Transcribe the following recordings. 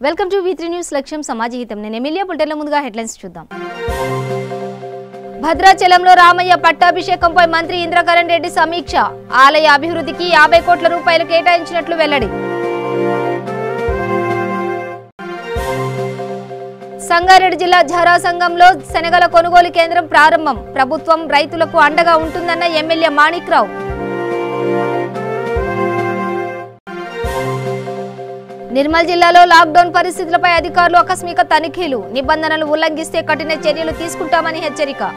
Welcome to V3 news లక్ష్యం సమాజహితం. నేను MLA బులెటిన్ల ముందుగా హెడ్లైన్స్ చూద్దాం. భద్రాచలంలో రామయ్య పట్టాభిషేకంపై మంత్రి ఇంద్రకరణ్ రెడ్డి సమీక్ష. ఆలయ అభివృద్ధికి 50 కోట్ల రూపాయలు కేటాయించినట్లు వెల్లడి. సంగారెడ్డి జిల్లా ఝరా సంఘంలో శనగల కొనుగోలు కేంద్రం ప్రారంభం. ప్రభుత్వం రైతులకు అండగా ఉంటుందన్న ఎమ్మెల్యే మాణిక్రావు. నిర్మల్ జిల్లాలో లాక్డౌన్ పరిస్థితులపై అధికారులు ఆకస్మిక తనిఖీలు. నిబంధనలు ఉల్లంఘిస్తే కఠిన చర్యలు తీసుకుంటామని హెచ్చరిక.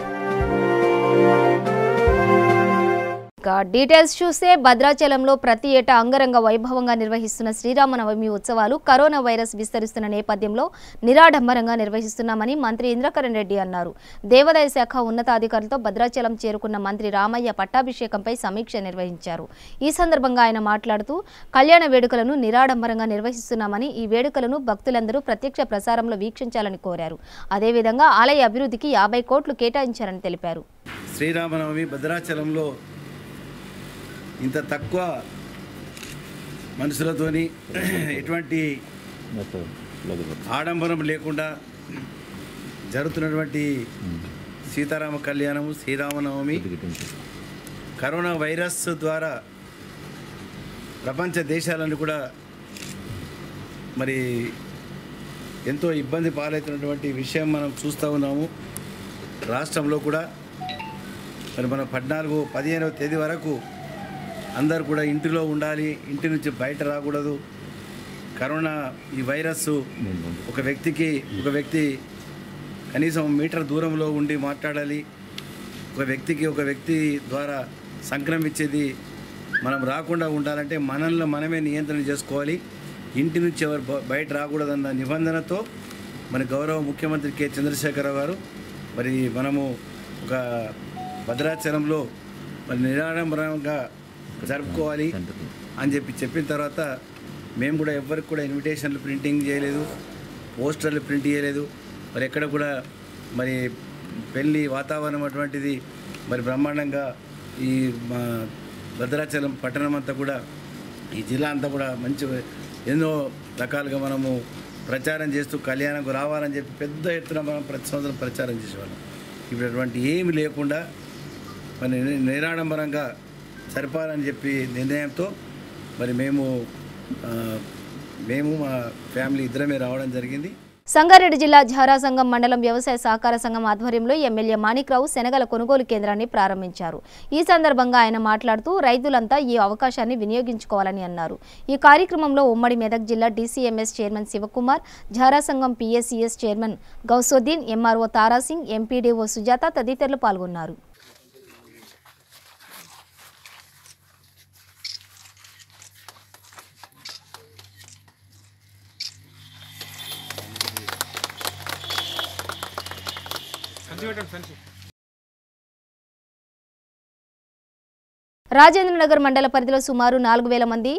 డీటెయిల్స్ చూస్తే భద్రాచలంలో ప్రతి ఏటా అంగరంగ వైభవంగా నిర్వహిస్తున్న శ్రీరామనవమి ఉత్సవాలు కరోనా వైరస్ విస్తరిస్తున్న నేపథ్యంలో నిరాడంబరంగా నిర్వహిస్తున్నామని మంత్రి ఇంద్రకరణ్ రెడ్డి అన్నారు. దేవాదాయ శాఖ ఉన్నతాధికారులతో భద్రాచలం చేరుకున్న మంత్రి రామయ్య పట్టాభిషేకంపై సమీక్ష నిర్వహించారు. ఈ సందర్భంగా ఆయన మాట్లాడుతూ కళ్యాణ వేడుకలను నిరాడంబరంగా నిర్వహిస్తున్నామని, ఈ వేడుకలను భక్తులందరూ ప్రత్యక్ష ప్రసారంలో వీక్షించాలని కోరారు. అదేవిధంగా ఆలయ అభివృద్ధికి 50 కోట్లు కేటాయించారని తెలిపారు. శ్రీరామనవమి భద్రాచలంలో ఇంత తక్కువ మనుషులతోని ఎటువంటి ఆడంబరం లేకుండా జరుగుతున్నటువంటి సీతారామ కళ్యాణము, శ్రీరామనవమి కరోనా వైరస్ ద్వారా ప్రపంచ దేశాలను కూడా మరి ఎంతో ఇబ్బంది పాలవుతున్నటువంటి విషయం మనం చూస్తూ ఉన్నాము. రాష్ట్రంలో కూడా మరి మన 14-15వ తేదీ వరకు అందరు కూడా ఇంటిలో ఉండాలి, ఇంటి నుంచి బయట రాకూడదు. కరోనా ఈ వైరస్ ఒక వ్యక్తి కనీసం మీటర్ దూరంలో ఉండి మాట్లాడాలి. ఒక వ్యక్తి ద్వారా సంక్రమించేది మనం రాకుండా ఉండాలంటే మనల్ని మనమే నియంత్రణ చేసుకోవాలి. ఇంటి నుంచి ఎవరు బయట రాకూడదన్న నిబంధనతో మన గౌరవ ముఖ్యమంత్రి కె చంద్రశేఖరరావు గారు మరి మనము ఒక భద్రాచలంలో మరి నిరాడంబరంగా జరుపుకోవాలి అని చెప్పిన తర్వాత మేము కూడా ఎవరికి కూడా ఇన్విటేషన్లు ప్రింటింగ్ చేయలేదు, పోస్టర్లు ప్రింట్ చేయలేదు. మరి ఎక్కడ కూడా మరి పెళ్ళి వాతావరణం అటువంటిది మరి బ్రహ్మాండంగా ఈ భద్రాచలం పట్టణం అంతా కూడా, ఈ జిల్లా అంతా కూడా మంచి ఎన్నో రకాలుగా మనము ప్రచారం చేస్తూ కళ్యాణంకు రావాలని చెప్పి పెద్ద ఎత్తున మనం ప్రతి సంవత్సరం ప్రచారం చేసేవాళ్ళం. ఇప్పుడు అటువంటి ఏమి లేకుండా మరి నిరాడంబరంగా సరిపాలని చెప్పి నిర్ణయంతో మరి మేము మా ఫ్యామిలీ ఇద్దరమే రావడం జరిగింది. సంగారెడ్డి జిల్లా ఝరా సంఘం మండలం వ్యవసాయ సహకార సంఘం ఆధ్వర్యంలో ఎమ్మెల్యే మాణిక్రావు శనగల కొనుగోలు కేంద్రాన్ని ప్రారంభించారు. ఈ సందర్భంగా ఆయన మాట్లాడుతూ రైతులంతా ఈ అవకాశాన్ని వినియోగించుకోవాలని అన్నారు. ఈ కార్యక్రమంలో ఉమ్మడి మెదక్ జిల్లా DCMS చైర్మన్ శివకుమార్, ఝరా సంఘం PSCS chairman Gousuddin, MRO Tarasingh, MPDO Sujatha తదితరులు పాల్గొన్నారు. రాజేంద్రనగర్ మండల పరిధిలో సుమారు 4000 మంది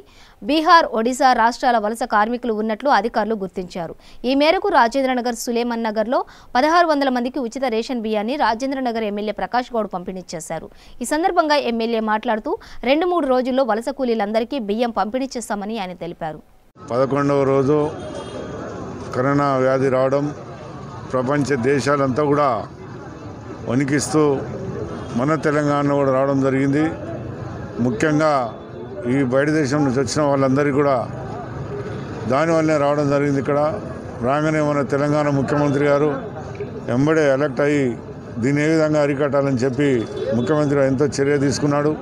బీహార్, ఒడిశా రాష్ట్రాల వలస కార్మికులు ఉన్నట్లు అధికారులు గుర్తించారు. ఈ మేరకు రాజేంద్రనగర్ సులేమన్ నగర్లో 1600 మందికి ఉచిత రేషన్ బియ్యాన్ని రాజేంద్రనగర్ ఎమ్మెల్యే ప్రకాష్ గౌడ్ పంపిణీ చేశారు. ఈ సందర్భంగా ఎమ్మెల్యే మాట్లాడుతూ 2-3 రోజుల్లో వలస కూలీలందరికీ బియ్యం పంపిణీ చేస్తామని ఆయన తెలిపారు. 11వ రోజు కరోనా వ్యాధి రావడం ప్రపంచ దేశాలంతా కూడా వణికిస్తూ మన తెలంగాణ కూడా రావడం జరిగింది. ముఖ్యంగా ఈ బయట దేశం నుంచి వచ్చిన వాళ్ళందరికీ కూడా దానివల్లనే రావడం జరిగింది. ఇక్కడ రాగానే మన తెలంగాణ ముఖ్యమంత్రి గారు వెంబడే ఎలక్ట్ అయ్యి దీన్ని ఏ విధంగా అరికట్టాలని చెప్పి ముఖ్యమంత్రి ఎంతో చర్య తీసుకున్నాడు.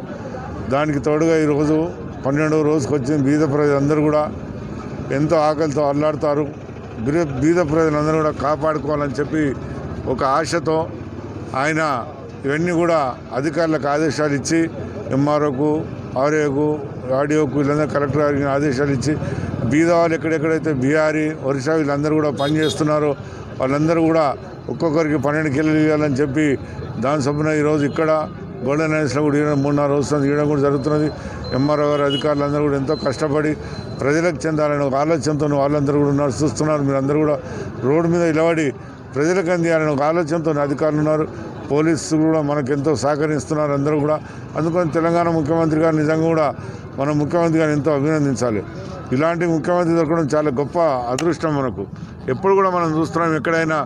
దానికి తోడుగా ఈరోజు 12వ రోజుకి వచ్చిన బీద ప్రజలందరూ కూడా ఎంతో ఆకలితో అల్లాడుతారు. బీద ప్రజలందరూ కూడా కాపాడుకోవాలని చెప్పి ఒక ఆశతో ఆయన ఇవన్నీ కూడా అధికారులకు ఆదేశాలు ఇచ్చి, MROకు, RAకు, RDOకు వీళ్ళందరూ కలెక్టర్ గారికి ఆదేశాలు ఇచ్చి బీద వాళ్ళు ఎక్కడెక్కడైతే బీహారీ, ఒరిస్సా వీళ్ళందరూ కూడా పనిచేస్తున్నారో వాళ్ళందరూ కూడా ఒక్కొక్కరికి 12 కిలోలు ఇవ్వాలని చెప్పి దాని చొప్పున ఈరోజు ఇక్కడ గోల్డెన్ హైన్స్లో కూడా 3-4 రోజులు ఇవ్వడం కూడా జరుగుతున్నది. MRO గారు అధికారులందరూ కూడా ఎంతో కష్టపడి ప్రజలకు చెందాలని ఒక ఆలోచనతో వాళ్ళందరూ కూడా ఉన్నారు, చూస్తున్నారు. మీరందరూ కూడా రోడ్డు మీద నిలబడి ప్రజలకు అందియాలని ఒక ఆలోచనతో అధికారులు ఉన్నారు. పోలీసులు కూడా మనకెంతో సహకరిస్తున్నారు అందరూ కూడా. అందుకని తెలంగాణ ముఖ్యమంత్రి గారు నిజంగా కూడా మన ముఖ్యమంత్రి గారిని ఎంతో అభినందించాలి. ఇలాంటి ముఖ్యమంత్రి దొరకడం చాలా గొప్ప అదృష్టం మనకు. ఎప్పుడు కూడా మనం చూస్తున్నాం, ఎక్కడైనా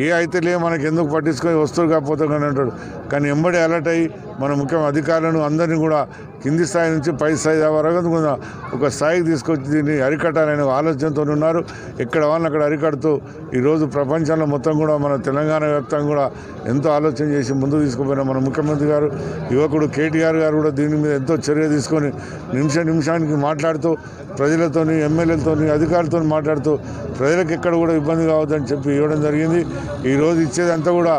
ఏ అయితే లేవు మనకి ఎందుకు పట్టించుకొని వస్తువు కాకపోతే కానీ అంటాడు. కానీ ఎంబడి అలర్ట్ అయ్యి మన ముఖ్య అధికారులను అందరినీ కూడా కింది స్థాయి నుంచి పై స్థాయి వరకు కూడా ఒక స్థాయికి తీసుకొచ్చి దీన్ని అరికట్టాలనే ఆలోచనతో ఉన్నారు. ఎక్కడ వాళ్ళని అక్కడ అరికడుతూ ఈరోజు ప్రపంచంలో మొత్తం కూడా మన తెలంగాణ వ్యాప్తంగా కూడా ఎంతో ఆలోచన చేసి ముందుకు తీసుకుపోయిన మన ముఖ్యమంత్రి గారు, యువకుడు కేటీఆర్ గారు కూడా దీని మీద ఎంతో చర్య తీసుకొని నిమిషానికి మాట్లాడుతూ ప్రజలతోని, ఎమ్మెల్యేలతోని, అధికారులతో మాట్లాడుతూ ప్రజలకు ఎక్కడ కూడా ఇబ్బంది కావద్దని చెప్పి ఇవ్వడం జరిగింది. ఈరోజు ఇచ్చేదంతా కూడా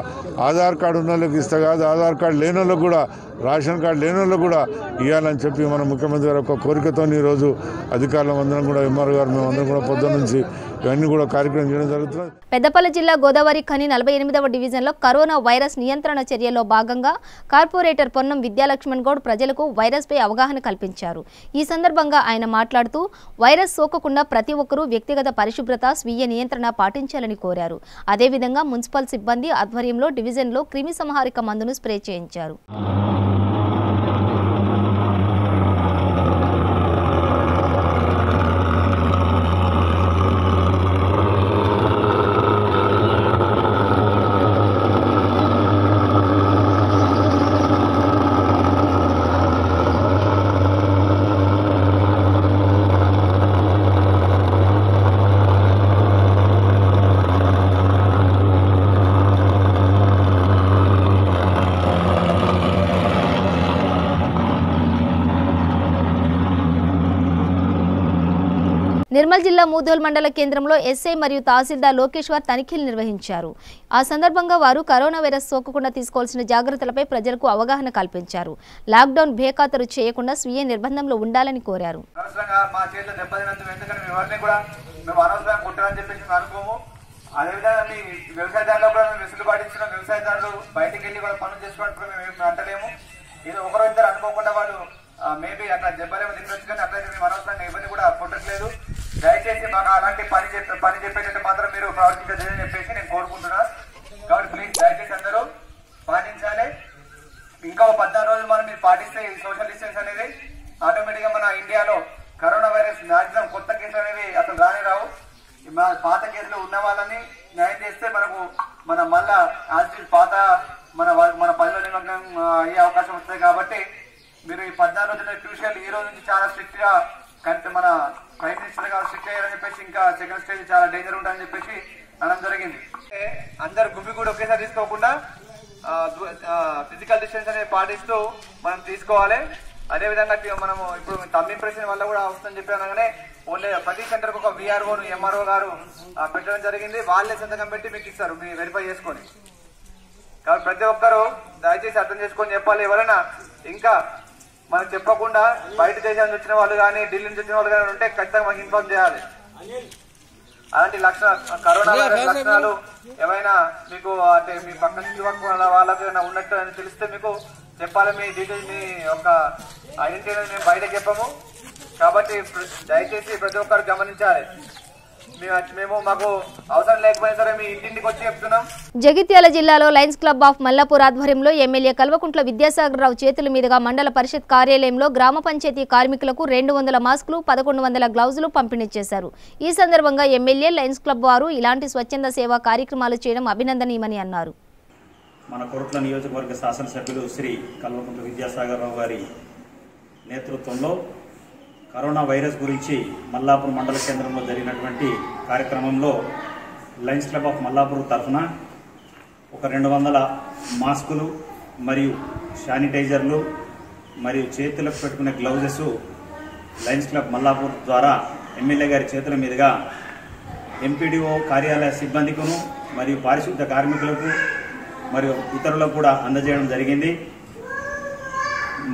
ఆధార్ కార్డు ఉన్న వాళ్ళకి ఇస్తా కాదు, ఆధార్ కార్డు లేని వాళ్ళకు కూడా, రేషన్ కార్డు లేని వాళ్ళకు కూడా ఇవ్వాలని చెప్పి మన ముఖ్యమంత్రి గారు ఒక కోరికతో ఈరోజు అధికారులు అందరం కూడా, ఎంఆర్ గారు మేమందరం కూడా పొద్దున్న నుంచి ఇవన్నీ కూడా కార్యక్రమం చేయడం జరుగుతుంది. పెద్దపల్లి జిల్లా గోదావరి ఖని 48వ డివిజన్లో కరోనా వైరస్ నియంత్రణ చర్యలో భాగంగా కార్పొరేటర్ పొన్నం విద్యాలక్ష్మణ్ గౌడ్ ప్రజలకు వైరస్పై అవగాహన కల్పించారు. ఈ సందర్భంగా ఆయన మాట్లాడుతూ వైరస్ సోకకుండా ప్రతి ఒక్కరూ వ్యక్తిగత పరిశుభ్రత, స్వీయ నియంత్రణ పాటించాలని కోరారు. అదేవిధంగా మున్సిపల్ సిబ్బంది ఆధ్వర్యంలో డివిజన్లో క్రిమి సంహారక మందును స్ప్రే చేయించారు. నిర్మల్ జిల్లా మూధోల్ మండల కేంద్రంలో ఎస్ఐ మరియు తహసీల్దార్ లోకేశ్వర్ తనిఖీలు నిర్వహించారు. ఆ సందర్భంగా వారు కరోనా వైరస్ సోకకుండా తీసుకోవాల్సిన జాగ్రత్తలపై ప్రజలకు అవగాహన కల్పించారు. లాక్డౌన్ బేఖాతరు చేయకుండా స్వీయ నిర్బంధంలో ఉండాలని కోరారు. అదేవిధంగా మీ వ్యవసాయదారులు కూడా మేము వెసులుబాటు ఇచ్చినాం. వ్యవసాయదారులు బయటకు వెళ్ళి కూడా పనులు చేసుకోవడానికి మేము అంటలేము. ఇది ఒకరో ఇద్దరు అనుకోకుండా వాళ్ళు మేబీ అట్లా దెబ్బలేమో తినవచ్చు, కానీ అట్లయితే మేము అనవసరంగా ఇవన్నీ కూడా పుట్టట్లేదు. దయచేసి మాకు అలాంటి పని చెప్పేటట్టు మాత్రం మీరు ప్రవర్తించదని చెప్పేసి నేను కోరుకుంటున్నా. కాబట్టి ప్లీజ్ దయచేసి అందరూ పాటించాలి. ఇంకా 14 రోజులు మనం మీరు పాటిస్తే ఈ సోషల్ డిస్టెన్స్ అనేది ఆటోమేటిక్ గా మన ఇండియాలో కరోనా వైరస్ మాక్సిమం కొత్త కేసులు అనేవి అసలు రావు. పాత కేసులు ఉన్న వాళ్ళని న్యాయం చేస్తే మన మళ్ళా పాత మన పనిలో నిమగ్నం అయ్యే అవకాశం వస్తాయి. కాబట్టి మీరు ఈ 14 రోజుల క్రూషియల్ ఈ రోజు నుంచి చాలా స్ట్రిక్ట్ గా మన ప్రైమ్ మినిస్టర్ గారు స్ట్రిక్ట్ అయ్యారని చెప్పేసి ఇంకా సెకండ్ స్టేజ్ చాలా డేంజర్ ఉంటుందని చెప్పేసి అనడం జరిగింది. అందరు గుంపు కూడా ఒకేసారి తీసుకోకుండా ఫిజికల్ డిస్టెన్స్ అనేది పాటిస్తూ మనం తీసుకోవాలి. అదేవిధంగా మనము ఇప్పుడు తమ్ ఇంప్రెషన్ వల్ల కూడా వస్తుందని చెప్పి అనగానే ఓన్లీ ప్రతి సెంటర్ కు ఒక విఆర్ఓను ఎంఆర్ఓ గారు పెట్టడం జరిగింది. వాళ్ళే సంతకం పెట్టి మీకు ఇస్తారు, మీరు వెరిఫై చేసుకొని. కాబట్టి ప్రతి ఒక్కరూ దయచేసి అర్థం చేసుకొని చెప్పాలి. ఎవరైనా ఇంకా మనకు చెప్పకుండా బయట దేశాల నుంచి వచ్చిన వాళ్ళు కానీ, ఢిల్లీ నుంచి వచ్చిన వాళ్ళు కానీ ఉంటే ఖచ్చితంగా మనకి ఇన్ఫార్మ్ చేయాలి. అలాంటి కరోనా వైరస్ లక్షణాలు ఏమైనా మీకు అంటే మీ పక్కన చుట్టుపక్కల వాళ్ళకి ఏమైనా ఉన్నట్టు అని తెలిస్తే మీకు చెప్పాలి. మీ డీటెయిల్స్, మీ యొక్క ఐడెంటిటీ అనేది మేము బయట చెప్పము. కాబట్టి దయచేసి ప్రతి ఒక్కరు గమనించాలి. మేము మాకు అవసరం లేకపోయినా సరే మీ ఇంటింటికి వచ్చి చెప్తున్నాం. జగిత్యాల జిల్లాలో లయన్స్ క్లబ్ ఆఫ్ మల్లాపూర్ ఆధ్వర్యంలో ఎమ్మెల్యే కల్వకుంట్ల విద్యాసాగర్ రావు చేతుల మీదుగా మండల పరిషత్ కార్యాలయంలో గ్రామ పంచాయతీ కార్మికులకు 200 మాస్కులు, 1100 గ్లౌజులు పంపిణీ చేశారు. ఈ సందర్భంగా ఎమ్మెల్యే లయన్స్ క్లబ్ వారు ఇలాంటి స్వచ్ఛంద సేవా కార్యక్రమాలు చేయడం అభినందనీయమని అన్నారు. మన కొరట్ల నియోజకవర్గ శాసనసభ్యులు శ్రీ కల్వకుంట్ల విద్యాసాగర్ రావు గారి నేతృత్వంలో కరోనా వైరస్ గురించి మల్లాపూర్ మండల కేంద్రంలో జరిగినటువంటి కార్యక్రమంలో లయన్స్ క్లబ్ ఆఫ్ మల్లాపూర్ తరఫున ఒక 200 మాస్కులు మరియు శానిటైజర్లు మరియు చేతులకు పెట్టుకునే గ్లౌజెస్ లయన్స్ క్లబ్ మల్లాపూర్ ద్వారా ఎమ్మెల్యే గారి చేతుల మీదుగా ఎంపీడీఓ కార్యాలయ సిబ్బందికును మరియు పారిశుద్ధ కార్మికులకు మరియు ఇతరులకు కూడా అందజేయడం జరిగింది.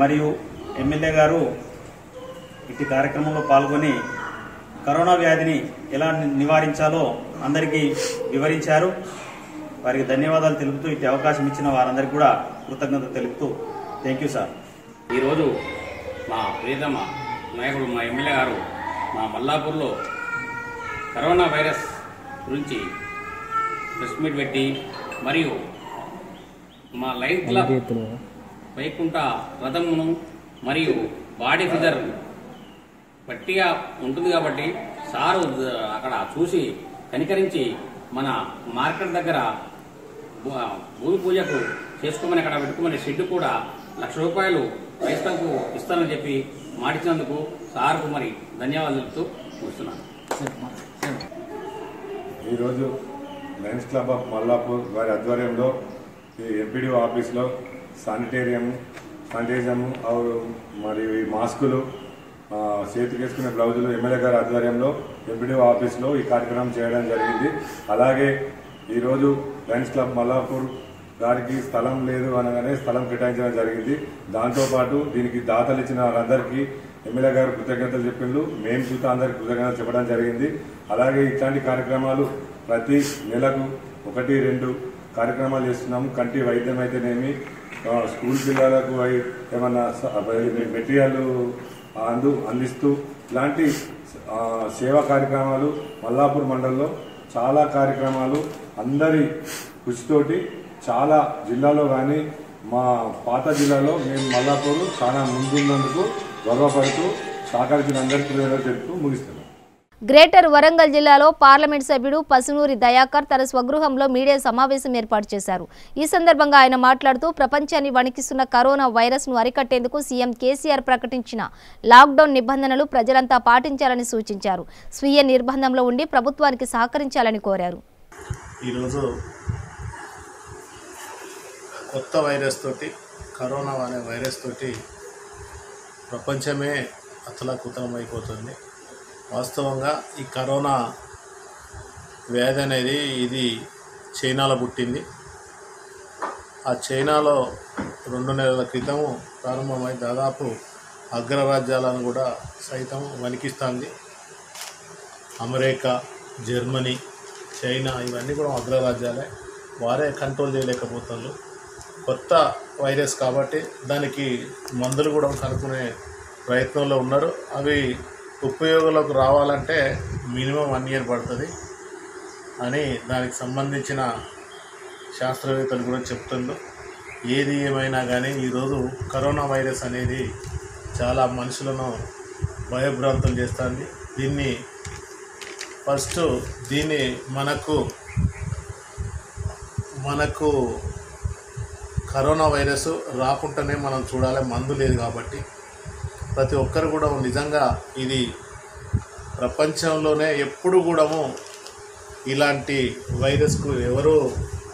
మరియు ఎమ్మెల్యే గారు ఇటు కార్యక్రమంలో పాల్గొని కరోనా వ్యాధిని ఎలా నివారించాలో అందరికీ వివరించారు. వారికి ధన్యవాదాలు తెలుపుతూ ఇటు అవకాశం ఇచ్చిన వారందరికీ కూడా కృతజ్ఞత తెలుపుతూ థ్యాంక్ యూ సార్. ఈరోజు మా ప్రియతమ నాయకుడు మా ఎమ్మెల్యే గారు మా మల్లాపూర్లో కరోనా వైరస్ గురించి ప్రెస్ మీట్ పెట్టి మరియు మా లయన్స్ క్లబ్ వైకుంఠ రథమును మరియు బాడీ ఫిజర్ పట్టిగా ఉంటుంది కాబట్టి సారు అక్కడ చూసి కనికరించి మన మార్కెట్ దగ్గర భూమి పూజకు చేసుకోమని అక్కడ పెట్టుకోమని షెడ్ కూడా ₹1,00,000 రైతులకు ఇస్తానని చెప్పి మాటిచ్చినందుకు సార్కు మరి ధన్యవాదాలు చెప్తూ వస్తున్నాను. ఈరోజు లయన్స్ క్లబ్ ఆఫ్ మల్లాపూర్ వారి ఆధ్వర్యంలో ఈ ఎంపీడీఓ ఆఫీస్లో శానిటైజము మరియు ఈ మాస్కులు చేతికి వేసుకునే బ్లౌజులు ఎమ్మెల్యే గారి ఆధ్వర్యంలో ఎంపీడీఓ ఆఫీస్లో ఈ కార్యక్రమం చేయడం జరిగింది. అలాగే ఈరోజు లయన్స్ క్లబ్ మల్లాపూర్ గారికి స్థలం లేదు అనగానే స్థలం కేటాయించడం జరిగింది. దాంతోపాటు దీనికి దాతలు ఇచ్చిన వారందరికీ ఎమ్మెల్యే గారు కృతజ్ఞతలు చెప్పిండ్రు. మేము చూత అందరికి కృతజ్ఞతలు చెప్పడం జరిగింది. అలాగే ఇట్లాంటి కార్యక్రమాలు ప్రతి నెలకు 1-2 కార్యక్రమాలు చేస్తున్నాము. కంటి వైద్యం అయితేనేమి, స్కూల్ పిల్లలకు ఏమన్నా మెటీరియల్ అందిస్తూ ఇలాంటి సేవా కార్యక్రమాలు మల్లాపూర్ మండలంలో చాలా కార్యక్రమాలు అందరి కృషితోటి చాలా జిల్లాలో కానీ మా పాత జిల్లాలో మేము మల్లాపూర్ చాలా ముందున్నందుకు గర్వపడుతూ సహకరించిన అందరికీ చెప్తూ ముగిస్తున్నాం. గ్రేటర్ వరంగల్ జిల్లాలో పార్లమెంట్ సభ్యుడు పసునూరి దయాకర్ తన స్వగృహంలో మీడియా సమావేశం ఏర్పాటు చేశారు. ఈ సందర్భంగా ఆయన మాట్లాడుతూ ప్రపంచాన్ని వణికిస్తున్న కరోనా వైరస్ను అరికట్టేందుకు సీఎం కేసీఆర్ ప్రకటించిన లాక్డౌన్ నిబంధనలు ప్రజలంతా పాటించాలని సూచించారు. స్వీయ నిర్బంధంలో ఉండి ప్రభుత్వానికి సహకరించాలని కోరారు. ఈరోజు కొత్త వైరస్ తోటి, కరోనా అనే వైరస్ తోటి ప్రపంచమే అతలాకుతలం అయిపోతుంది. వాస్తవంగా ఈ కరోనా వ్యాధి అనేది ఇది చైనాలో పుట్టింది. ఆ చైనాలో 2 నెలల క్రితము ప్రారంభమై దాదాపు అగ్రరాజ్యాలను కూడా సైతం వణికిస్తుంది. అమెరికా, జర్మనీ, చైనా ఇవన్నీ కూడా అగ్రరాజ్యాలే. వారే కంట్రోల్ చేయలేకపోతున్నారు. కొత్త వైరస్ కాబట్టి దానికి మందులు కూడా కనుక్కునే ప్రయత్నంలో ఉన్నారు. అవి ఉపయోగంలోకి రావాలంటే మినిమం 1 year పడుతుంది అని దానికి సంబంధించిన శాస్త్రవేత్తలు కూడా చెప్తున్నారు. ఏది ఏమైనా కానీ ఈరోజు కరోనా వైరస్ అనేది చాలా మనుషులను భయభ్రాంతులు చేస్తుంది. దీన్ని మనకు కరోనా వైరస్ రాకుండానే మనం చూడాలి. మందు లేదు కాబట్టి ప్రతి ఒక్కరు కూడా నిజంగా ఇది ప్రపంచంలోనే ఎప్పుడు కూడా ఇలాంటి వైరస్కు ఎవరూ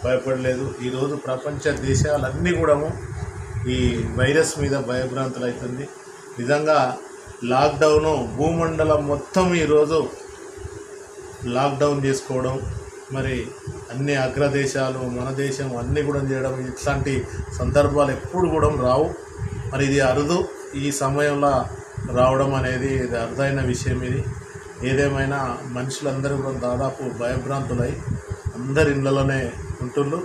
భయపడలేదు. ఈరోజు ప్రపంచ దేశాలన్నీ కూడా ఈ వైరస్ మీద భయభ్రాంతులు అవుతుంది. నిజంగా లాక్డౌను భూమండలం మొత్తం ఈరోజు లాక్డౌన్ చేసుకోవడం, మరి అన్ని అగ్రదేశాలు మన దేశం అన్నీ కూడా చేయడం, ఇట్లాంటి సందర్భాలు ఎప్పుడు కూడా రావు. మరి ఇది అరుదు. ఈ సమయంలో రావడం అనేది ఇది అరుదైన విషయం. ఇది ఏదేమైనా మనుషులందరూ కూడా దాదాపు భయభ్రాంతులై అందరి ఇళ్లలోనే ఉంటున్నారు.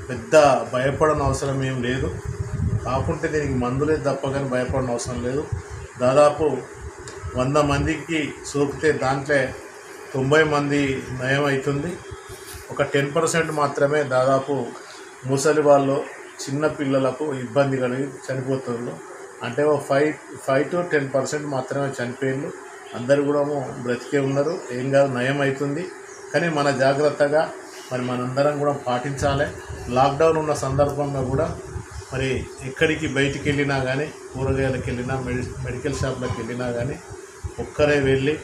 పెద్ద భయపడని అవసరం ఏం లేదు. కాకుంటే దీనికి మందులే తప్ప కానీ భయపడని అవసరం లేదు. దాదాపు 100 మందికి సోకితే దాంట్లో 90 మంది నయం అవుతుంది. ఒక 10% మాత్రమే దాదాపు ముసలి వాళ్ళు, చిన్న పిల్లలకు ఇబ్బంది కలిగి చనిపోతున్నారు. అంటే 5 to 10% మాత్రమే చనిపోయిండు. అందరు కూడా బ్రతికే ఉన్నారు. ఏం కాదు, నయం అవుతుంది. కానీ మన జాగ్రత్తగా మరి మనందరం కూడా పాటించాలి. లాక్డౌన్ ఉన్న సందర్భంగా కూడా మరి ఎక్కడికి బయటికి వెళ్ళినా కానీ, కూరగాయలకు వెళ్ళినా, మెడికల్ షాప్లకు వెళ్ళినా కానీ ఒక్కరే వెళ్ళి,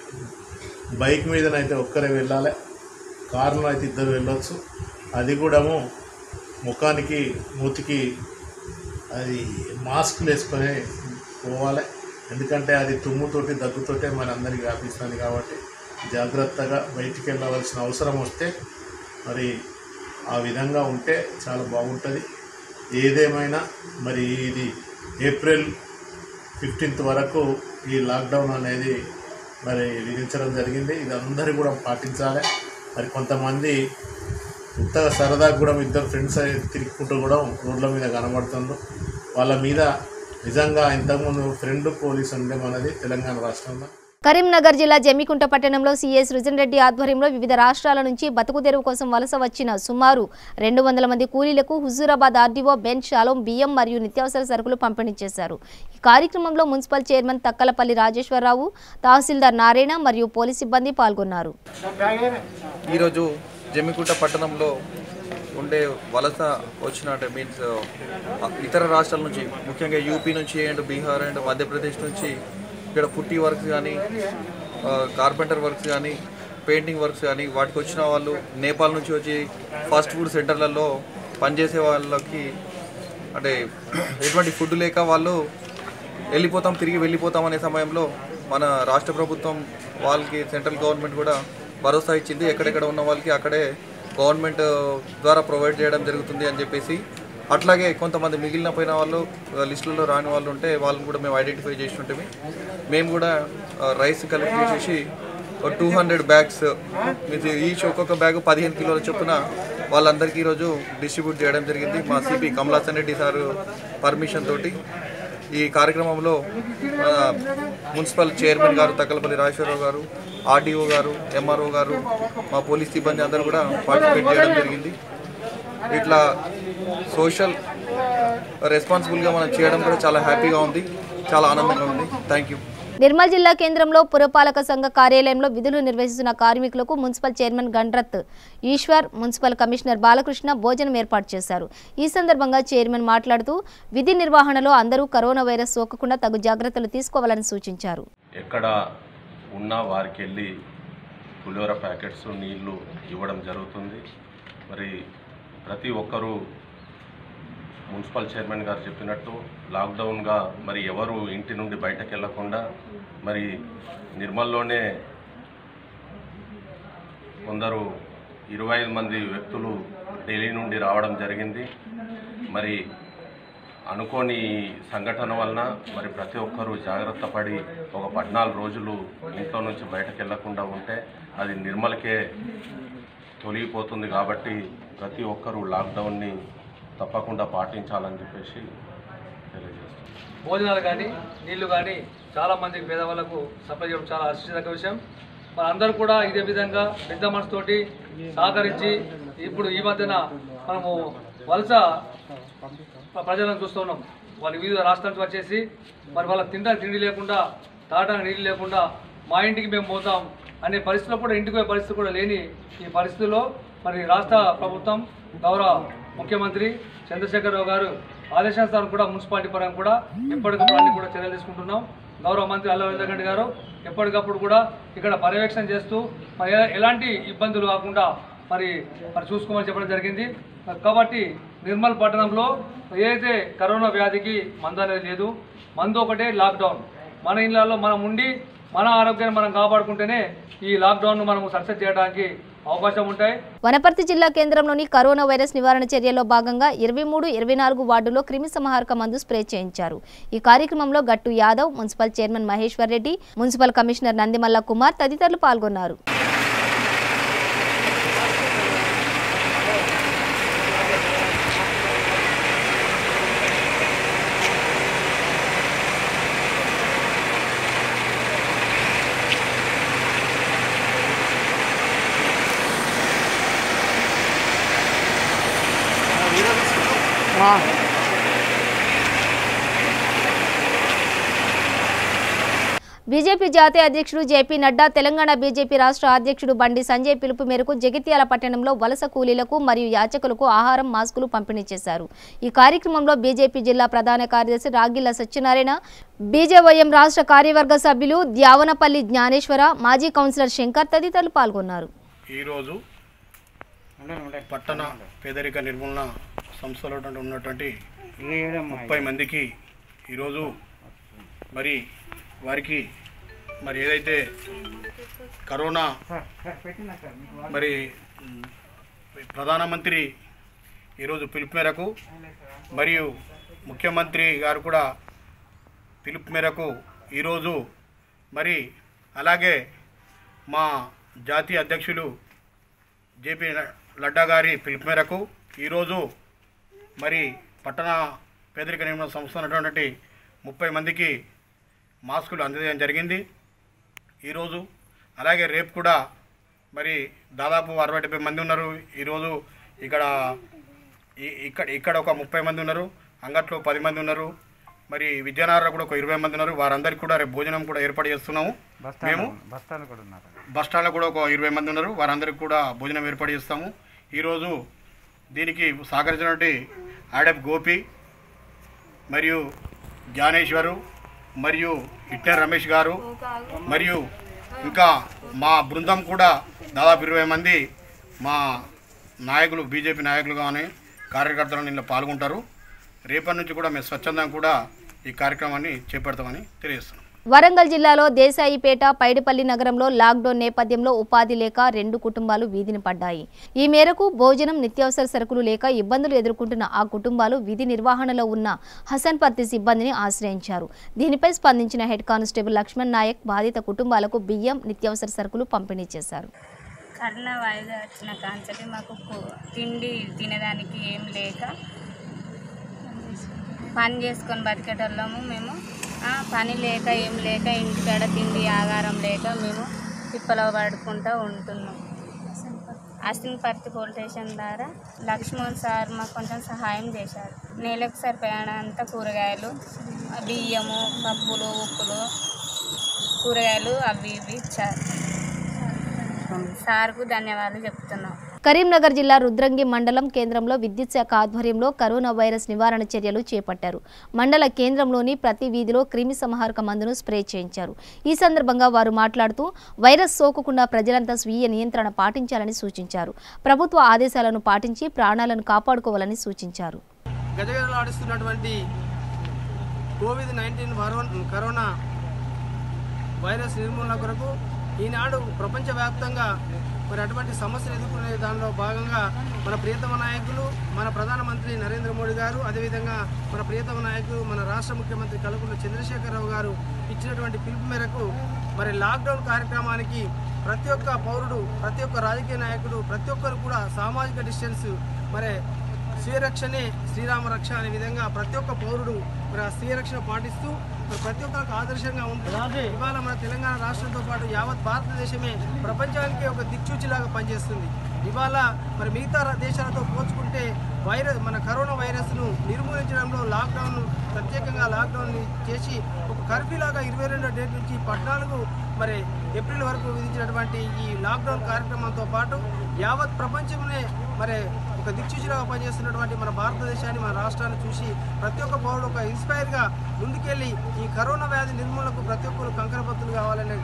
బైక్ మీదనైతే ఒక్కరే వెళ్ళాలి, కారులో అయితే 2 వెళ్ళొచ్చు. అది కూడా ముఖానికి మూతికి అది మాస్కులు వేసుకొని పోవాలి. ఎందుకంటే అది తుమ్ముతోటి దగ్గుతోటే మన అందరికీ వ్యాపిస్తుంది. కాబట్టి జాగ్రత్తగా బయటికి వెళ్ళవలసిన అవసరం వస్తే మరి ఆ విధంగా ఉంటే చాలా బాగుంటుంది. ఏదేమైనా మరి ఇది April 15th వరకు ఈ లాక్డౌన్ అనేది మరి విధించడం జరిగింది. ఇది అందరూ కూడా పాటించాలి. మరి కొంతమంది ఇంతగా సరదాగా కూడా 2 ఫ్రెండ్స్ తిరుగుకుంటూ కూడా రోడ్ల మీద కనబడుతున్నారు. వాళ్ళ మీద నిజంగా ఇంతకుముందు ఫ్రెండ్ పోలీస్ ఉండే మనది తెలంగాణ రాష్ట్రంలో. కరీంనగర్ జిల్లా జమ్మికుంట పట్టణంలో సీఏ సృజన్ రెడ్డి ఆధ్వర్యంలో వివిధ రాష్ట్రాల నుంచి బతుకు తెరువు కోసం వలస వచ్చిన సుమారు 200 మంది కూలీలకు హుజూరాబాద్ ఆర్డీఓ బెన్ షాలోం బియ్యం మరియు నిత్యావసర సరుకులు పంపిణీ చేశారు. ఈ కార్యక్రమంలో మున్సిపల్ చైర్మన్ తక్కలపల్లి రాజేశ్వరరావు, తహసీల్దార్ నారాయణ మరియు పోలీస్ సిబ్బంది పాల్గొన్నారు. ఈరోజు జమ్మికుంట పట్టణంలో ఉండే వలస వచ్చిన మీన్స్ ఇతర రాష్ట్రాల నుంచి ముఖ్యంగా యూపీ నుంచి అండ్ బీహార్ అండ్ మధ్యప్రదేశ్ నుంచి ఇక్కడ పుట్టి వర్క్స్ కానీ కార్పెంటర్ వర్క్స్ కానీ పెయింటింగ్ వర్క్స్ కానీ వాటికి వచ్చిన వాళ్ళు నేపాల్ నుంచి వచ్చి ఫాస్ట్ ఫుడ్ సెంటర్లలో పనిచేసే వాళ్ళకి అంటే ఎటువంటి ఫుడ్ లేక వాళ్ళు తిరిగి వెళ్ళిపోతాం అనే సమయంలో మన రాష్ట్ర ప్రభుత్వం వాళ్ళకి సెంట్రల్ గవర్నమెంట్ కూడా భరోసా ఇచ్చింది. ఎక్కడెక్కడ ఉన్న వాళ్ళకి అక్కడే గవర్నమెంట్ ద్వారా ప్రొవైడ్ చేయడం జరుగుతుంది అని చెప్పేసి, అట్లాగే కొంతమంది మిగిలిన పోయిన వాళ్ళు లిస్టులలో రాని వాళ్ళు ఉంటే వాళ్ళని కూడా మేము ఐడెంటిఫై చేసి ఉంటే మేము కూడా రైస్ కలెక్ట్ చేసేసి 200 బ్యాగ్స్ ఈచ్ ఒక్కొక్క బ్యాగ్ 15 కిలోల చొప్పున వాళ్ళందరికీ ఈరోజు డిస్ట్రిబ్యూట్ చేయడం జరిగింది. మా CP Kamalasan Reddy sir permission తోటి ఈ కార్యక్రమంలో మున్సిపల్ చైర్మన్ గారు తక్కలపల్లి రాజేశ్వరరావు గారు, ఆర్డీఓ గారు, ఎంఆర్ఓ గారు, మా పోలీస్ సిబ్బంది అందరూ కూడా పార్టిసిపేట్ చేయడం జరిగింది. ఇట్లా సోషల్ రెస్పాన్సిబుల్గా మనం చేయడం కూడా చాలా హ్యాపీగా ఉంది, చాలా ఆనందంగా ఉంది. Thank you. నిర్మల్ జిల్లా కేంద్రంలో పురపాలక సంఘ కార్యాలయంలో విధులు నిర్వహిస్తున్న కార్మికులకు municipal chairman Gandrath Eshwar, municipal commissioner Balakrishna భోజనం ఏర్పాటు చేశారు. ఈ సందర్భంగా చైర్మన్ మాట్లాడుతూ విధి నిర్వహణలో అందరూ కరోనా వైరస్ సోకకుండా తగు జాగ్రత్తలు తీసుకోవాలని సూచించారు. ఎక్కడ ఉన్నా వారికి వెళ్ళి పులిహోర ప్యాకెట్స్, నీళ్లు ఇవ్వడం జరుగుతుంది. మరి ప్రతి ఒక్కరూ మున్సిపల్ చైర్మన్ గారు చెప్పినట్టు లాక్డౌన్గా మరి ఎవరు ఇంటి నుండి బయటకు వెళ్లకుండా మరి నిర్మల్లోనే కొందరు 25 మంది వ్యక్తులు ఢిల్లీ నుండి రావడం జరిగింది. మరి అనుకోని సంఘటన వలన మరి ప్రతి ఒక్కరూ జాగ్రత్త పడి ఒక 14 రోజులు ఇంట్లో నుంచి బయటకు వెళ్లకుండా ఉంటే అది నిర్మల్కే తొలగిపోతుంది. కాబట్టి ప్రతి ఒక్కరూ లాక్డౌన్ని తప్పకుండా పాటించాలని చెప్పేసి తెలియజేస్తాం. భోజనాలు కానీ నీళ్లు కానీ చాలామందికి పేదవాళ్ళకు సప్లై చేయడం చాలా ఆశించదగ్గ విషయం. మన అందరూ కూడా ఇదే విధంగా పెద్ద మనసుతోటి సహకరించి ఇప్పుడు ఈ మధ్యన మనము వలస ప్రజలను చూస్తున్నాం. వాళ్ళు వివిధ రాష్ట్రాల నుంచి వచ్చేసి మరి వాళ్ళకి తిండి లేకుండా, తాగడానికి నీళ్ళు లేకుండా మా ఇంటికి మేము పోతాం అనే పరిస్థితుల్లో కూడా ఇంటికి పోయే పరిస్థితి కూడా లేని ఈ పరిస్థితుల్లో మరి రాష్ట్ర ప్రభుత్వం గౌరవ ముఖ్యమంత్రి చంద్రశేఖరరావు గారు ఆదేశానుసారం కూడా మున్సిపాలిటీ పరంగా కూడా ఎప్పటికప్పుడు అన్ని కూడా చర్యలు తీసుకుంటున్నాం. గౌరవ మంత్రి అల్లం వెల్లంగడ్డి గారు ఎప్పటికప్పుడు కూడా ఇక్కడ పర్యవేక్షణ చేస్తూ మరి ఎలాంటి ఇబ్బందులు కాకుండా మరి చూసుకోమని చెప్పడం జరిగింది. కాబట్టి నిర్మల్ పట్టణంలో ఏదైతే కరోనా వ్యాధికి మందు అనేది లేదు, మందు ఒకటే లాక్డౌన్. మన ఇళ్లలో మనం ఉండి మన ఆరోగ్యాన్ని మనం కాపాడుకుంటేనే ఈ లాక్డౌన్ను మనం సక్సెస్ చేయడానికి అవకాశం ఉంటాయి. వనపర్తి జిల్లా కేంద్రంలోని కరోనా వైరస్ నివారణ చర్యల్లో భాగంగా 23, 24 వార్డులో క్రిమి సంహారక మందు స్ప్రే చేయించారు. ఈ కార్యక్రమంలో గట్టు Yadav, municipal chairman Maheshwar Reddy, municipal commissioner Nandimalla Kumar తదితరులు పాల్గొన్నారు. బీజేపీ జాతీయ అధ్యక్షుడు జేపీ నడ్డా, తెలంగాణ బీజేపీ రాష్ట్ర అధ్యక్షుడు బండి సంజయ్ పిలుపు మేరకు జగిత్యాల పట్టణంలో వలస కూలీలకు మరియు యాచకులకు ఆహారం, మాస్కులు పంపిణీ చేశారు. ఈ కార్యక్రమంలో బీజేపీ జిల్లా ప్రధాన కార్యదర్శి రాగిళ్ల సత్యనారాయణ, బీజేవైఎం రాష్ట్ర కార్యవర్గ సభ్యులు ద్యావనపల్లి జ్ఞానేశ్వర, మాజీ కౌన్సిలర్ శంకర్ తదితరులు పాల్గొన్నారు. ఈరోజు పట్టణ పేదరిక నిర్మూలన సంస్థలో ఉన్నటువంటి 30 మందికి ఈరోజు మరి వారికి మరి ఏదైతే కరోనా మరి ప్రధానమంత్రి ఈరోజు పిలుపు మేరకు మరియు ముఖ్యమంత్రి గారు కూడా పిలుపు మేరకు ఈరోజు మరి అలాగే మా జాతీయ అధ్యక్షులు జేపీ నడ్డా గారి పిలుపు మేరకు ఈరోజు మరి పట్టణ పేదరిక నిర్మూలన సంస్థ ఉన్నటువంటి 30 మందికి మాస్కులు అందజేయడం జరిగింది. ఈరోజు. అలాగే రేపు కూడా మరి దాదాపు 60-70 మంది ఉన్నారు ఈరోజు. ఇక్కడ ఒక 30 మంది ఉన్నారు, అంగట్లో 10 మంది ఉన్నారు, మరి విద్యానగర్లో కూడా ఒక 20 మంది ఉన్నారు. వారందరికీ కూడా రేపు భోజనం కూడా ఏర్పాటు చేస్తున్నాము. మేము బస్ స్టాండ్లో కూడా ఒక 20 మంది ఉన్నారు, వారందరికీ కూడా భోజనం ఏర్పాటు చేస్తాము. ఈరోజు దీనికి సహకరించినటువంటి ఆడప్ గోపి మరియు జ్ఞానేశ్వరు మరియు ఇట్టర్ రమేష్ గారు మరియు ఇంకా మా బృందం కూడా దాదాపు 20 మంది మా నాయకులు, బీజేపీ నాయకులు కానీ కార్యకర్తలు ఇందులో పాల్గొంటారు. రేపటి నుంచి కూడా మేము స్వచ్ఛందంగా కూడా ఈ కార్యక్రమాన్ని చేపడతామని తెలియజేస్తున్నాం. వరంగల్ జిల్లాలో దేశాయిపేట పైడిపల్లి నగరంలో లాక్డౌన్ నేపథ్యంలో ఉపాధి లేక 2 కుటుంబాలు వీధిని పడ్డాయి. ఈ మేరకు భోజనం, నిత్యావసర సరుకులు లేక ఇబ్బందులు ఎదుర్కొంటున్న ఆ కుటుంబాలు విధి నిర్వహణలో ఉన్న హసన్పర్తి సిబ్బందిని ఆశ్రయించారు. దీనిపై స్పందించిన హెడ్ కానిస్టేబుల్ లక్ష్మణ్ నాయక్ బాధిత కుటుంబాలకు బియ్యం, నిత్యావసర సరుకులు పంపిణీ చేశారు. కరోనా వైరస్ వచ్చిన కాంచెల్లి మాకు తిండి తినడానికి ఏం లేక పని చేసుకొని బతికేటోళ్ళము. మేము పని లేక ఏం లేక ఇంటికాడ తిండి ఆహారం లేక మేము తిప్పలో పడుకుంటూ ఉంటున్నాం. హసన్పర్తి పోలీస్ స్టేషన్ ద్వారా లక్ష్మణ్ సార్ మాకు కొంచెం సహాయం చేశారు. నెలకు సరిపోయినంత కూరగాయలు, బియ్యము, పప్పులు, ఉప్పులు, కూరగాయలు అవి ఇవి ఇచ్చారు. సార్కు ధన్యవాదాలు చెప్తున్నాం. కరీంనగర్ జిల్లా రుద్రంగి మండలం కేంద్రంలో విద్యుత్ శాఖ ఆధ్వర్యంలో కరోనా వైరస్ నివారణ చర్యలు చేపట్టారు. మండల కేంద్రంలోని ప్రతి వీధిలో క్రిమి సంహారక మందును స్ప్రే చేయించారు. ఈ సందర్భంగా వారు మాట్లాడుతూ వైరస్ సోకకుండా ప్రజలంతా స్వీయ నియంత్రణ పాటించాలని సూచించారు. ప్రభుత్వ ఆదేశాలను పాటించి ప్రాణాలను కాపాడుకోవాలని సూచించారు. గజగజలాడిస్తున్నటువంటి కోవిడ్-19 కరోనా వైరస్ నిర్మూలన కొరకు ఈనాడు ప్రపంచవ్యాప్తంగా మరి అటువంటి సమస్యలు ఎదుర్కొనే దానిలో భాగంగా మన ప్రియతమ నాయకులు, మన ప్రధానమంత్రి నరేంద్ర మోడీ గారు, అదేవిధంగా మన ప్రియతమ నాయకులు, మన రాష్ట్ర ముఖ్యమంత్రి కల్వకుంట్ల చంద్రశేఖరరావు గారు ఇచ్చినటువంటి పిలుపు మేరకు మరి లాక్డౌన్ కార్యక్రమానికి ప్రతి ఒక్క పౌరుడు, ప్రతి ఒక్క రాజకీయ నాయకుడు, ప్రతి ఒక్కరు కూడా సామాజిక డిస్టెన్స్, మరి స్వీయరక్షణే శ్రీరామ రక్ష అనే విధంగా ప్రతి ఒక్క పౌరుడు మరి ఆ స్వీయరక్షణ పాటిస్తూ మరి ప్రతి ఒక్కరికి ఆదర్శంగా ఉంటుంది. ఇవాళ మన తెలంగాణ రాష్ట్రంతో పాటు యావత్ భారతదేశమే ప్రపంచానికి ఒక దిక్సూచిలాగా పనిచేస్తుంది. ఇవాళ మరి మిగతా దేశాలతో పోల్చుకుంటే మన కరోనా వైరస్ను నిర్మూలించడంలో లాక్డౌన్, ప్రత్యేకంగా లాక్డౌన్ చేసి ఒక కర్ఫ్యూ లాగా 22వ డేట్ నుంచి 14 మరి ఏప్రిల్ వరకు విధించినటువంటి ఈ లాక్డౌన్ కార్యక్రమంతో పాటు యావత్ ప్రపంచంలో మరి ఒక దిక్సూచిలాగా పనిచేస్తున్నటువంటి మన భారతదేశాన్ని, మన రాష్ట్రాన్ని చూసి ప్రతి ఒక్క పౌరుడు ఒక ఇన్స్పైర్గా ముందుకెళ్ళి ఈ కరోనా వ్యాధి నిర్మూలనకు ప్రతి ఒక్కరు కంకణబద్దులు కావాలనే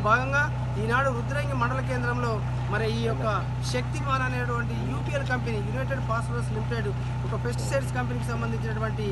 భాగంగా ఈనాడు రుద్రంగి మండల కేంద్రంలో మరి ఈ యొక్క శక్తిమాన్ అనేటువంటి UPL company, United phosphorus limited, ఒక పెస్టిసైడ్స్ కంపెనీకి సంబంధించినటువంటి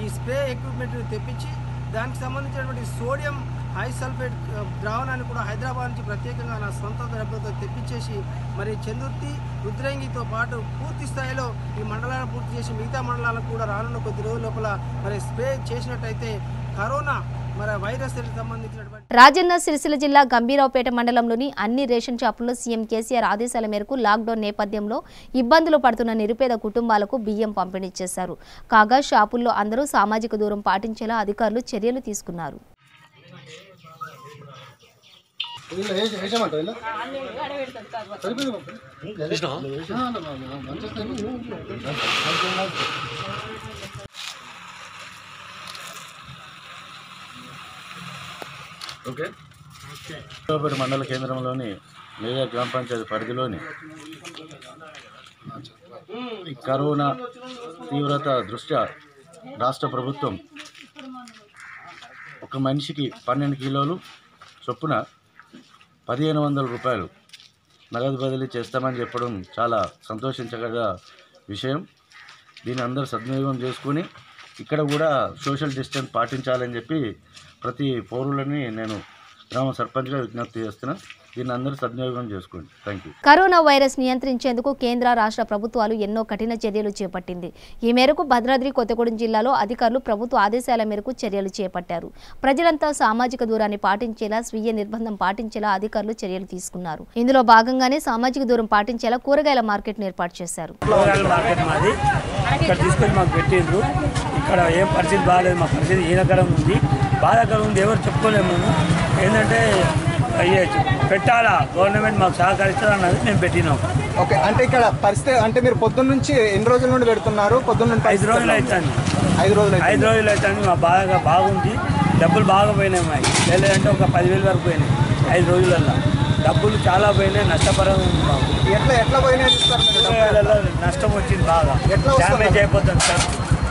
ఈ స్ప్రే ఎక్విప్మెంట్ని తెప్పించి దానికి సంబంధించినటువంటి సోడియం హైసల్ఫేట్ ద్రావణాన్ని కూడా హైదరాబాద్ నుంచి ప్రత్యేకంగా నా సొంత డబ్బులతో తెప్పించేసి మరి చందుర్తి, రుద్రంగితో పాటు పూర్తి స్థాయిలో ఈ మండలాలను పూర్తి చేసి మిగతా మండలాలకు కూడా రానున్న కొద్ది రోజుల లోపల మరి స్ప్రే చేసినట్టయితే కరోనా మరి వైరస్ సంబంధించినటువంటి. రాజన్న సిరిసిల్ల జిల్లా గంభీరావుపేట మండలంలోని అన్ని రేషన్ షాపుల్లో సీఎం కేసీఆర్ ఆదేశాల మేరకు లాక్డౌన్ నేపథ్యంలో ఇబ్బందులు పడుతున్న నిరుపేద కుటుంబాలకు బియ్యం పంపిణీ చేశారు. కాగా షాపుల్లో అందరూ సామాజిక దూరం పాటించేలా అధికారులు చర్యలు తీసుకున్నారు. మండల కేంద్రంలోని మేజర్ గ్రామ పంచాయతీ పరిధిలోని కరోనా తీవ్రత దృష్ట్యా రాష్ట్ర ప్రభుత్వం ఒక మనిషికి 12 కిలోలు చొప్పున 1500 రూపాయలు నగదు బదిలీ చేస్తామని చెప్పడం చాలా సంతోషించగల విషయం. దీన్ని అందరూ సద్వినియోగం చేసుకుని ఇక్కడ కూడా సోషల్ డిస్టెన్స్ పాటించాలని చెప్పి ప్రతి పౌరులని నేను గ్రామ సర్పంచ్గా విజ్ఞప్తి చేస్తున్నా. దీన్ని అందరూ సద్వినియోగం చేసుకోండి. Thank you. కరోనా వైరస్ నియంత్రించేందుకు కేంద్ర రాష్ట్ర ప్రభుత్వాలు ఎన్నో కఠిన చర్యలు చేపట్టింది. ఈ మేరకు భద్రాద్రి కొత్తగూడెం జిల్లాలో అధికారులు ప్రభుత్వ ఆదేశాల మేరకు చర్యలు చేపట్టారు. ప్రజలంతా సామాజిక దూరాన్ని పాటించేలా, స్వీయ నిర్బంధం పాటించేలా అధికారులు చర్యలు తీసుకున్నారు. ఇందులో భాగంగానే సామాజిక దూరం పాటించేలా కూరగాయల మార్కెట్ను ఏర్పాటు చేశారు. ఇక్కడ ఏం పరిస్థితి బాగాలేదు, మా పరిస్థితి హీనకరం ఉంది, బాధాకరం ఉంది, ఎవరు చెప్పుకోలేము. మేము ఏంటంటే పెట్టాలా గవర్నమెంట్ మాకు సహకరిస్తుంది అన్నది మేము పెట్టినాం. ఓకే, అంటే ఇక్కడ పరిస్థితి అంటే మీరు పొద్దున్న నుంచి ఎన్ని రోజుల నుండి పెడుతున్నారు? పొద్దున్న నుంచి 5 రోజులు అవుతుంది. 5 రోజులు అవుతుంది. మా బాగుంది, డబ్బులు బాగా పోయినాయి. మాకు లేదంటే ఒక 10,000 వరకు పోయినాయి 5 రోజులలో. డబ్బులు చాలా పోయినాయి, నష్టపరం ఉంది మాకు. ఎట్లా పోయినాయి? నష్టం వచ్చింది బాగా, డ్యామేజ్ అయిపోతుంది సార్.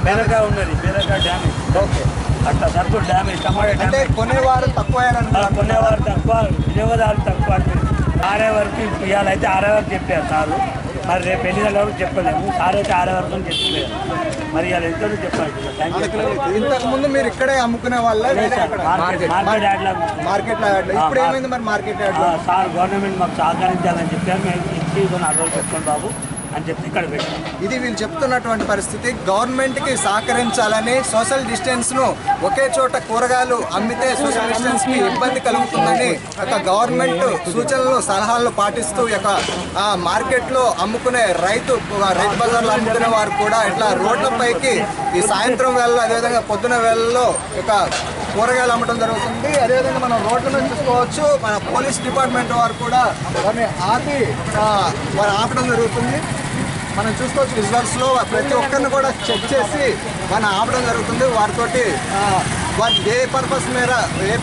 బీరకాయ ఉన్నది, బీరకాయ డ్యామేజ్. ఓకే, అట్లా సరుకులు డ్యామేజ్, టమాటా డ్యామేజ్. కొనేవారు తక్కువ, వినియోగదారులు తక్కువ. 6 వరకు ఇవ్వాలైతే 6 వరకు చెప్పారు సార్. మరి రేపు ఎన్ని గంటల వరకు చెప్పలేము. సార్ అయితే 6 వరకు అని చెప్పలేదు. మరి ఇవాళ ఎంతో చెప్పాలి. ఇంతకు ముందు మీరు ఇక్కడే అమ్ముకునే వాళ్ళ మార్కెట్లో? ఇప్పుడు ఏమైంది మరి మార్కెట్ యార్డ్? సార్ గవర్నమెంట్ మాకు సహకరించాలని చెప్పారు. మేము ఇచ్చి 4 రోజులు పెట్టుకోండి బాబు అని చెప్పి ఇక్కడ పెట్టాం. ఇది వీళ్ళు చెప్తున్నటువంటి పరిస్థితి. గవర్నమెంట్కి సహకరించాలని, సోషల్ డిస్టెన్స్ను ఒకే చోట కూరగాయలు అమ్మితే సోషల్ డిస్టెన్స్కి ఇబ్బంది కలుగుతుందని గవర్నమెంట్ సూచనలు సలహాలను పాటిస్తూ మార్కెట్లో అమ్ముకునే రైతు బజార్లో అమ్ముకునే వారు కూడా ఇట్లా రోడ్లపైకి ఈ సాయంత్రం వేళలో అదేవిధంగా పొద్దున వేళల్లో కూరగాయలు అమ్మడం జరుగుతుంది. అదేవిధంగా మనం రోడ్ల మీద చూసుకోవచ్చు, మన పోలీస్ డిపార్ట్మెంట్ వారు కూడా వారిని ఆపడం జరుగుతుంది. మనం చూసుకోవచ్చు విజువల్స్లో ప్రతి ఒక్కరిని కూడా చెక్ చేసి మనం ఆపడం జరుగుతుంది. వారితోటి వారు ఏ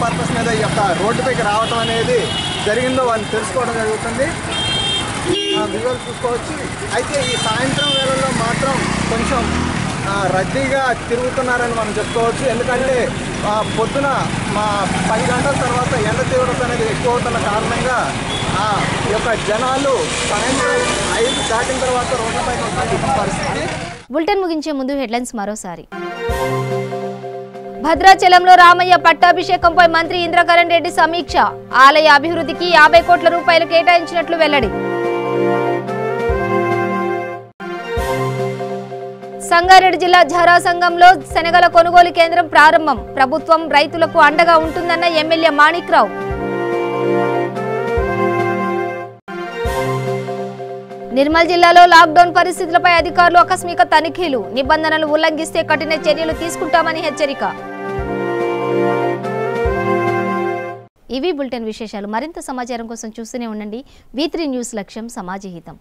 పర్పస్ మీద ఈ యొక్క రోడ్డుపైకి రావటం అనేది జరిగిందో వారిని తెలుసుకోవడం జరుగుతుంది. విజువల్స్ చూసుకోవచ్చు. అయితే ఈ సాయంత్రం వేళల్లో మాత్రం కొంచెం రద్దీగా తిరుగుతున్నారని మనం చెప్పుకోవచ్చు. ఎందుకంటే పొద్దున 10 గంటల తర్వాత ఎండ తీవ్రత అనేది ఎక్కువ అవుతున్న కారణంగా ఈ యొక్క జనాలు సాయంత్రం 5 దాటిన తర్వాత రోడ్లపై వస్తున్న పరిస్థితి. బులెటిన్ ముగించే ముందు హెడ్లైన్స్ మరోసారి. భద్రాచలంలో రామయ్య పట్టాభిషేకంపై మంత్రి ఇంద్రకరణ్ రెడ్డి సమీక్ష. ఆలయ అభివృద్ధికి 50 కోట్ల రూపాయలు కేటాయించినట్లు వెల్లడి. సంగారెడ్డి జిల్లా ఝరా సంఘంలో శనగల కొనుగోలు కేంద్రం ప్రారంభం. ప్రభుత్వం రైతులకు అండగా ఉంటుందన్న ఎమ్మెల్యే మాణిక్రావు. నిర్మల్ జిల్లాలో లాక్డౌన్ పరిస్థితులపై అధికారులు ఆకస్మిక తనిఖీలు. నిబంధనలు ఉల్లంఘిస్తే కఠిన చర్యలు తీసుకుంటామని హెచ్చరిక. ఇవి బులెటిన్ విశేషాలు. మరింత సమాచారం కోసం చూస్తూనే ఉండండి. V3 న్యూస్, లక్ష్యం సమాజహితం.